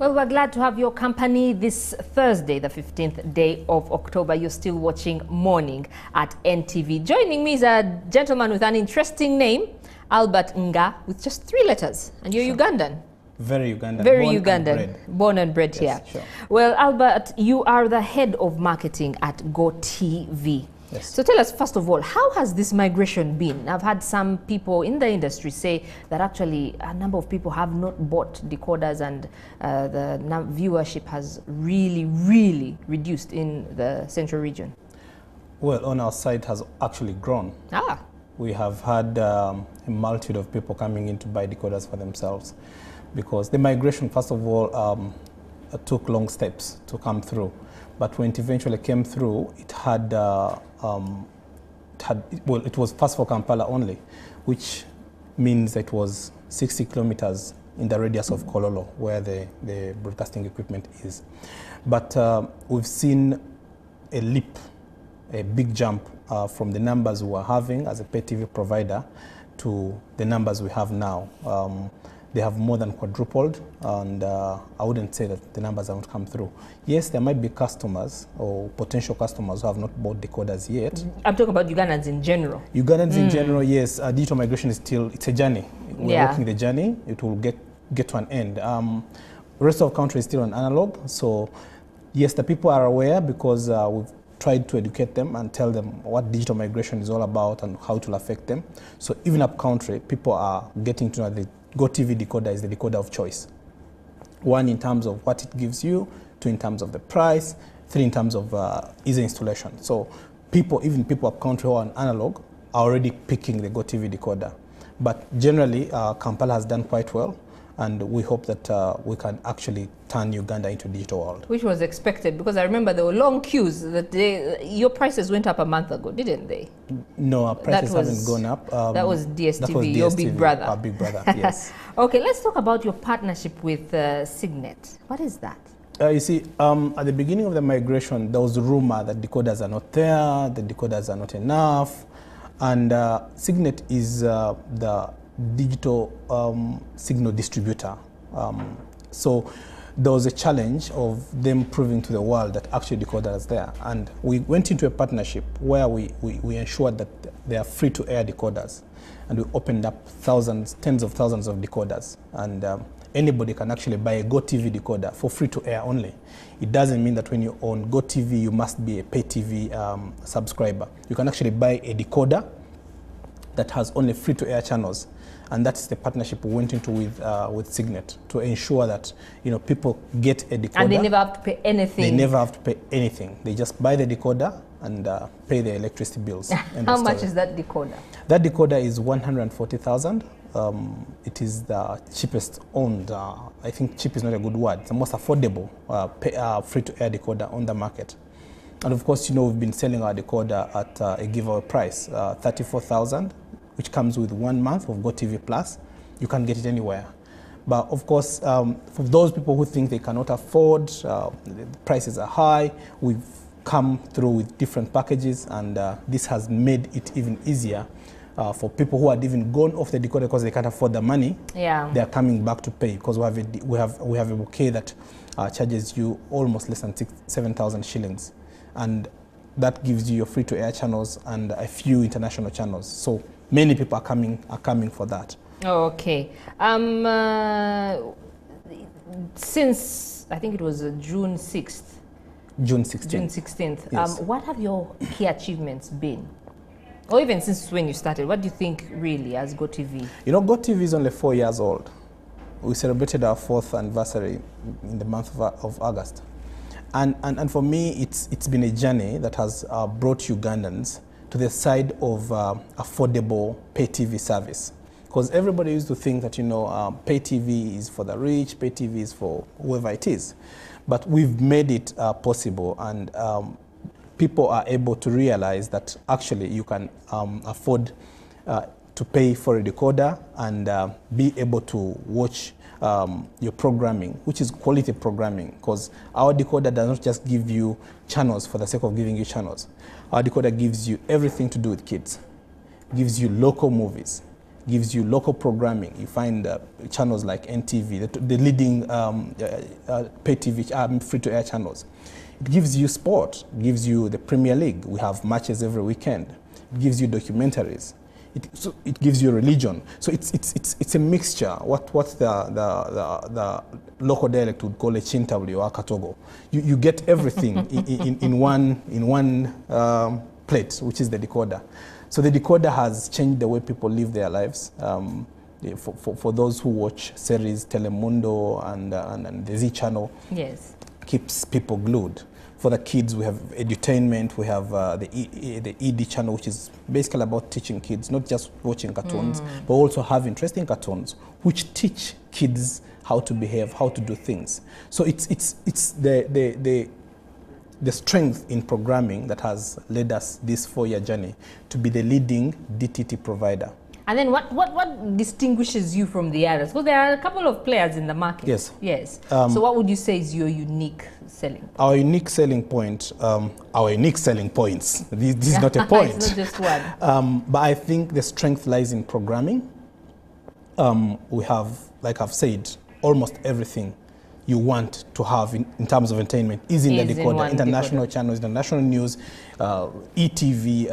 Well, we're glad to have your company this Thursday, the 15th day of October. You're still watching Morning at NTV. Joining me is a gentleman with an interesting name, Albert Nga, with just 3 letters. And you're Ugandan. Very Ugandan. Very born Ugandan. And bred. Born and bred Yes, here. sure. Well, Albert, you are the head of marketing at GoTV. Yes. So tell us, first of all, how has this migration been? I've had some people in the industry say that actually a number of people have not bought decoders and the viewership has really reduced in the central region. Well, on our side has actually grown. We have had a multitude of people coming in to buy decoders for themselves because the migration, first of all, took long steps to come through. But when it eventually came through, it was first for Kampala only, which means it was 60 kilometers in the radius of Kololo, where the broadcasting equipment is. But we've seen a leap, a big jump from the numbers we were having as a pay TV provider to the numbers we have now. They have more than quadrupled, and I wouldn't say that the numbers haven't come through. Yes, there might be customers or potential customers who have not bought decoders yet. I'm talking about Ugandans in general. Ugandans in general, yes. Digital migration is still, it's a journey. We're working the journey. It will get to an end. The rest of the country is still on analog. So yes, the people are aware because we've tried to educate them and tell them what digital migration is all about and how it will affect them. So even up country, people are getting to know the GoTV decoder is the decoder of choice. 1, in terms of what it gives you, 2, in terms of the price, 3, in terms of easy installation. So even people up country who are on analog are already picking the GoTV decoder. But generally, Kampala has done quite well, and we hope that we can actually turn Uganda into a digital world. Which was expected, because I remember there were long queues that your prices went up a month ago, didn't they? No, our prices haven't gone up. That was DSTV, that was DSTV, your big brother. Our big brother, yes. Okay, let's talk about your partnership with Signet. What is that? You see, at the beginning of the migration, there was a rumor that decoders are not there, the decoders are not enough, and Signet is the digital signal distributor. So there was a challenge of them proving to the world that actually decoders is there. And we went into a partnership where we ensured that they are free-to-air decoders. And we opened up tens of thousands of decoders. And anybody can actually buy a GoTV decoder for free-to-air only. It doesn't mean that when you own GoTV, you must be a pay TV subscriber. You can actually buy a decoder that has only free-to-air channels. And that's the partnership we went into with Signet to ensure that people get a decoder. And they never have to pay anything. They never have to pay anything. They just buy the decoder and pay their electricity bills. How much is that decoder? That decoder is 140,000. It is the cheapest owned. I think cheap is not a good word. It's the most affordable free-to-air decoder on the market. And of course, we've been selling our decoder at a giveaway price, 34,000. Which comes with 1 month of GoTV Plus. You can get it anywhere. But of course, for those people who think they cannot afford, the prices are high, we've come through with different packages, and this has made it even easier for people who had even gone off the decoder because they can't afford the money. Yeah. They are coming back to pay because we have a bouquet that charges you almost less than 7,000 shillings. And that gives you your free-to-air channels and a few international channels. So many people are coming for that. Okay. Since I think it was June 6th. June 16th. June 16th. Yes. What have your key achievements been? Or even since when you started, what do you think really as GoTV? GoTV is only 4 years old. We celebrated our 4th anniversary in the month of August. And for me, it's been a journey that has brought Ugandans to the side of affordable pay TV service. Because everybody used to think that, pay TV is for the rich, pay TV is for whoever it is. But we've made it possible, and people are able to realize that actually you can afford to pay for a decoder and be able to watch your programming, which is quality programming, because our decoder does not just give you channels for the sake of giving you channels. Our decoder gives you everything to do with kids, gives you local movies, gives you local programming. You find channels like NTV, the leading pay TV, free-to-air channels. It gives you sport, gives you the Premier League. We have matches every weekend. It gives you documentaries. It gives you religion. So it's a mixture. What the local dialect would call a chintabli or a katogo. You get everything in one plate, which is the decoder. So the decoder has changed the way people live their lives. For those who watch series, Telemundo and the Z channel, yes, keeps people glued. For the kids, we have edutainment, we have the ED channel, which is basically about teaching kids, not just watching cartoons, but also have interesting cartoons, which teach kids how to behave, how to do things. So it's the strength in programming that has led us this 4-year journey to be the leading DTT provider. And then what distinguishes you from the others? Because there are a couple of players in the market. Yes. Yes. So what would you say is your unique selling point? Our unique selling point, our unique selling points. This is not a point. It's not just one. But I think the strength lies in programming. We have, like I've said, almost everything you want to have in terms of entertainment is in the decoder. International channels, international news, ETV,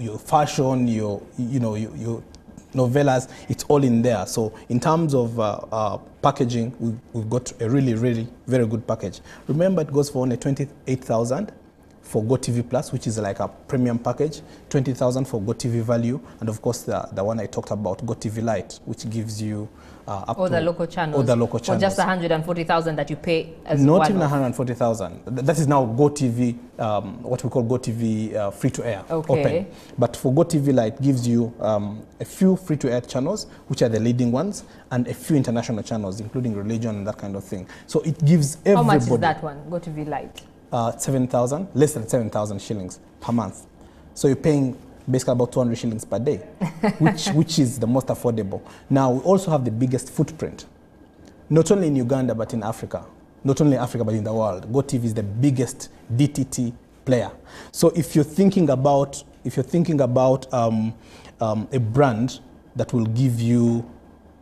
your fashion, your novellas, it's all in there. So in terms of packaging, we've got a really, really very good package. Remember, it goes for only 28,000 for GoTV Plus, which is like a premium package, 20,000 for GoTV Value, and of course the one I talked about, GoTV Lite, which gives you up all to the local channels. All the local channels. For just 140,000 that you pay as not even 140,000. That is now GoTV, what we call GoTV free-to-air, open. But for GoTV Lite, gives you a few free-to-air channels, which are the leading ones, and a few international channels, including religion and that kind of thing. So it gives everybody. How much is that one, GoTV Lite? 7,000, less than 7,000 shillings per month. So you're paying basically about 200 shillings per day, which is the most affordable. Now, we also have the biggest footprint, not only in Uganda, but in Africa. Not only Africa, but in the world. GoTV is the biggest DTT player. So if you're thinking about, a brand that will give you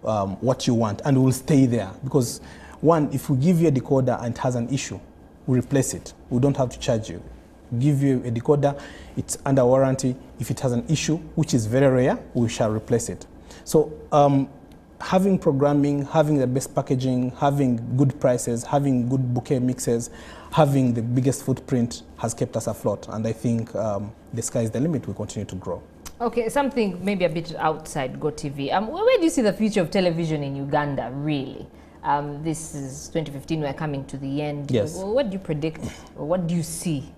what you want and will stay there, because one, if we give you a decoder and it has an issue, we replace it. We don't have to charge you. Give you a decoder, it's under warranty. If it has an issue, which is very rare, we shall replace it. So having programming, having the best packaging, having good prices, having good bouquet mixes, having the biggest footprint has kept us afloat. And I think the sky is the limit. We continue to grow. Okay, something maybe a bit outside GoTV. Where do you see the future of television in Uganda, really? This is 2015, we're coming to the end. Yes. What do you predict, or what do you see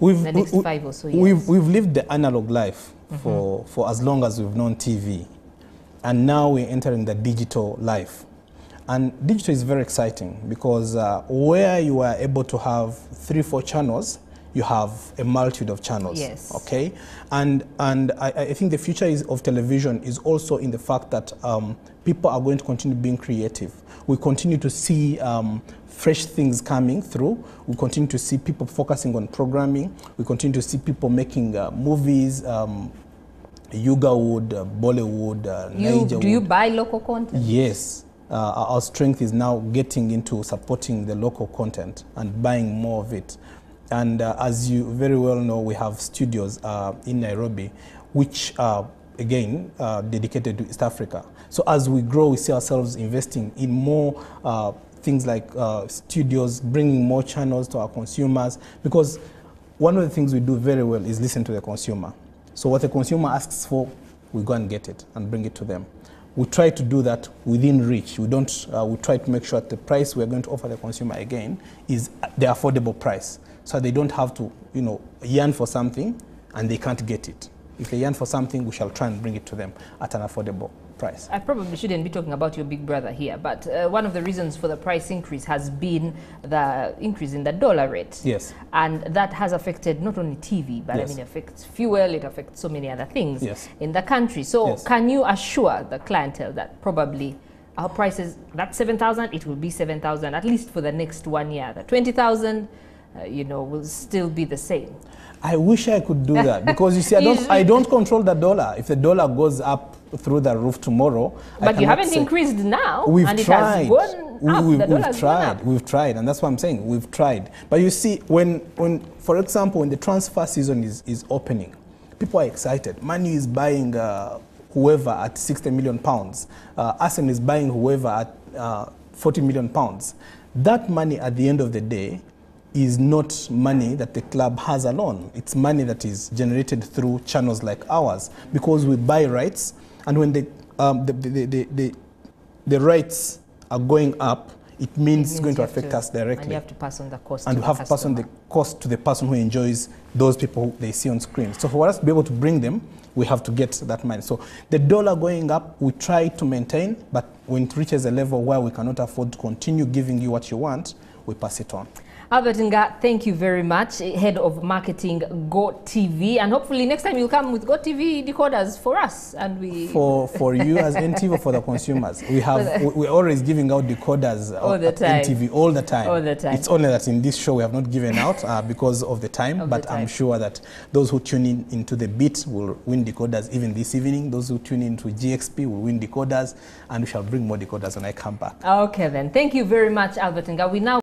in the next 5 or so years? We've lived the analog life for as long as we've known TV. And now we're entering the digital life. And digital is very exciting because where you are able to have 3-4 channels, you have a multitude of channels. Yes. Okay? And I think the future of television is also in the fact that people are going to continue being creative. We continue to see fresh things coming through. We continue to see people focusing on programming. We continue to see people making movies, Yugawood, Bollywood, Nigerwood. Do you buy local content? Yes. Our strength is now getting into supporting the local content and buying more of it. And as you very well know, we have studios in Nairobi, which are, again, dedicated to East Africa. So as we grow, we see ourselves investing in more things like studios, bringing more channels to our consumers, because one of the things we do very well is listen to the consumer. So what the consumer asks for, we go and get it and bring it to them. We try to do that within reach. We don't. We try to make sure that the price we're going to offer the consumer again is the affordable price, so they don't have to, yearn for something and they can't get it. If they yearn for something, we shall try and bring it to them at an affordable price. I probably shouldn't be talking about your big brother here, but one of the reasons for the price increase has been the increase in the dollar rate. Yes. And that has affected not only TV, but yes. I mean, it affects fuel, it affects so many other things yes. in the country. So yes. Can you assure the clientele that probably our prices, that 7,000, it will be 7,000, at least for the next 1 year, the 20,000, you know, will still be the same. I wish I could do that, because you see, I don't control the dollar. If the dollar goes up through the roof tomorrow, but you haven't increased now. We've tried. We've tried, and that's what I'm saying. We've tried. But you see, when for example, when the transfer season is opening, people are excited. Manu is buying whoever at 60 million pounds. Arsenal is buying whoever at 40 million pounds. That money, at the end of the day, is not money that the club has alone. It's money that is generated through channels like ours, because we buy rights, and when the rights are going up, it means it's going to affect us directly. And you have to pass on the cost. And you have to pass on the cost to the person who enjoys those people who they see on screen. So for us to be able to bring them, we have to get that money. So the dollar going up, we try to maintain, but when it reaches a level where we cannot afford to continue giving you what you want, we pass it on. Albert Nga, thank you very much, Head of Marketing, GoTV, and hopefully next time you'll come with GoTV decoders for us, and we for you as NTV, for the consumers. We're always giving out decoders all the time. NTV all the time. All the time. It's only that in this show we have not given out because of the time, but I'm sure that those who tune in into the beat will win decoders even this evening. Those who tune into GXP will win decoders, and we shall bring more decoders when I come back. Okay then, thank you very much, Albert Nga. We now